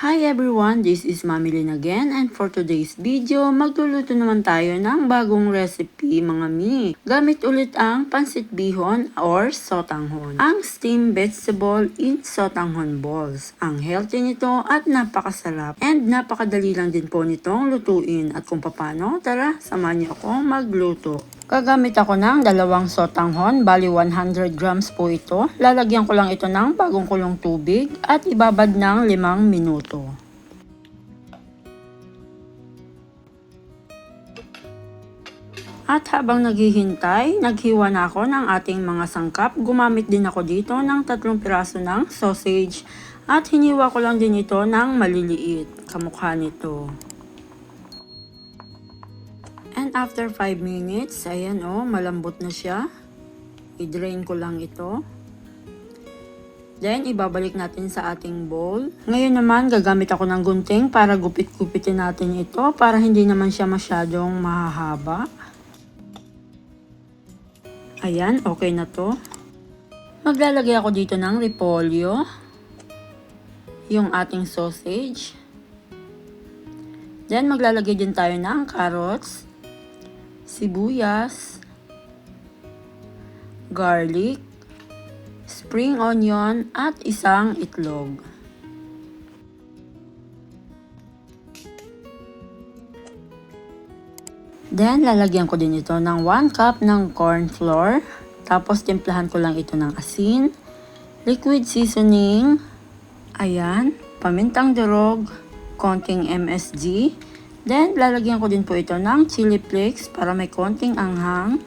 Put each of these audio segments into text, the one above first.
Hi everyone, this is Mami Lynn again, and for today's video, magluluto naman tayo ng bagong recipe mga mi. Gamit ulit ang pansit bihon or sotanghon. Ang steamed vegetable in sotanghon balls. Ang healthy nito at napakasarap. And napakadali lang din po nitong lutuin. At kung paano, tara, samahan niyo ako magluto. Gagamit ako ng dalawang sotanghon, bali 100 grams po ito. Lalagyan ko lang ito ng bagong kulong tubig at ibabad ng 5 minuto. At habang naghihintay, naghiwa na ako ng ating mga sangkap. Gumamit din ako dito ng 3 piraso ng sausage at hiniwa ko lang din ito ng maliliit, kamukha nito. And after 5 minutes, ayan malambot na siya. I-drain ko lang ito. Then, ibabalik natin sa ating bowl. Ngayon naman, gagamit ako ng gunting para gupit-gupitin natin ito para hindi naman siya masyadong mahahaba. Ayan, okay na to. Maglalagay ako dito ng repolyo. Yung ating sausage. Then, maglalagay din tayo ng carrots. Sibuyas, garlic, spring onion, at isang itlog. Then, lalagyan ko din ito ng 1 cup ng corn flour. Tapos, timplahan ko lang ito ng asin, liquid seasoning, ayan, pamintang durog, konting MSG. Then, lalagyan ko din po ito ng chili flakes para may konting anghang.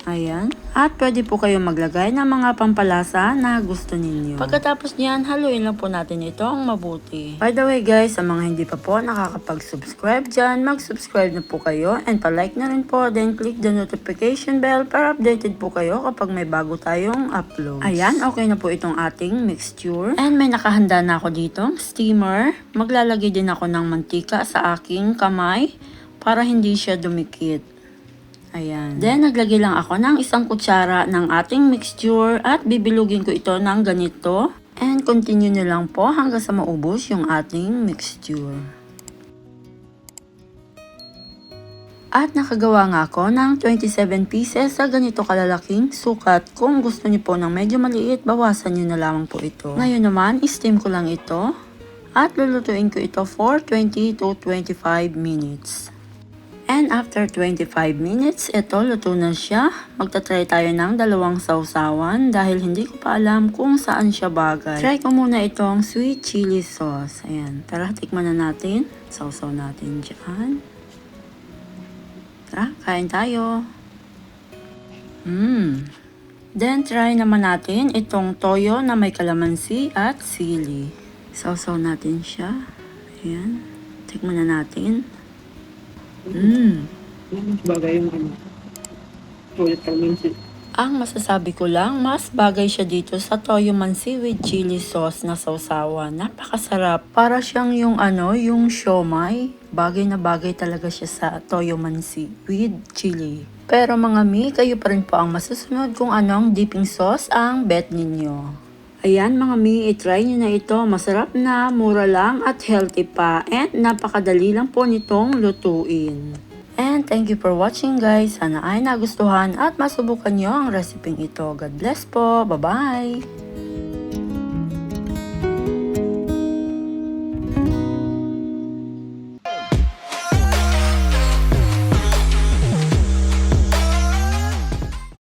Ayan. At pwede po kayo maglagay ng mga pampalasa na gusto ninyo. Pagkatapos niyan, haluin lang po natin itong mabuti. By the way guys, sa mga hindi pa po nakakapag-subscribe dyan, mag-subscribe na po kayo and pa-like na rin po. Then click the notification bell para updated po kayo kapag may bago tayong upload. Ayan, okay na po itong ating mixture. And may nakahanda na ako ditong steamer. Maglalagay din ako ng mantika sa aking kamay para hindi siya dumikit. Ayan. Then, naglagay lang ako ng 1 kutsara ng ating mixture at bibilugin ko ito ng ganito. And continue nyo lang po hanggang sa maubos yung ating mixture. At nakagawa nga ako ng 27 pieces sa ganito kalalaking sukat. Kung gusto niyo po ng medyo maliit, bawasan nyo na lamang po ito. Ngayon naman, steam ko lang ito at lulutuin ko ito for 20 to 25 minutes. And after 25 minutes, ito luto na siya. Magta-try tayo ng 2 sausawan dahil hindi ko pa alam kung saan siya bagay. Try ko muna itong sweet chili sauce. Ayan, tara tikman na natin. Sausaw natin dyan. Tara, kain tayo. Then try naman natin itong toyo na may kalamansi at sili. Sausaw natin siya. Ayan, tikman na natin. Bagay yung ulit kalamansi. Ang masasabi ko lang, mas bagay siya dito sa toyo mansi with chili sauce na sausawan. Napakasarap. Para siyang yung siomai. Bagay na bagay talaga siya sa toyo mansi with chili. Pero mga mi, kayo pa rin po ang masusunod kung anong dipping sauce ang bet ninyo. Ayan mga mi, itry nyo na ito. Masarap na, mura lang at healthy pa. And napakadali lang po nitong lutuin. And thank you for watching guys. Sana ay nagustuhan at masubukan nyo ang recipe ito. God bless po. Bye-bye!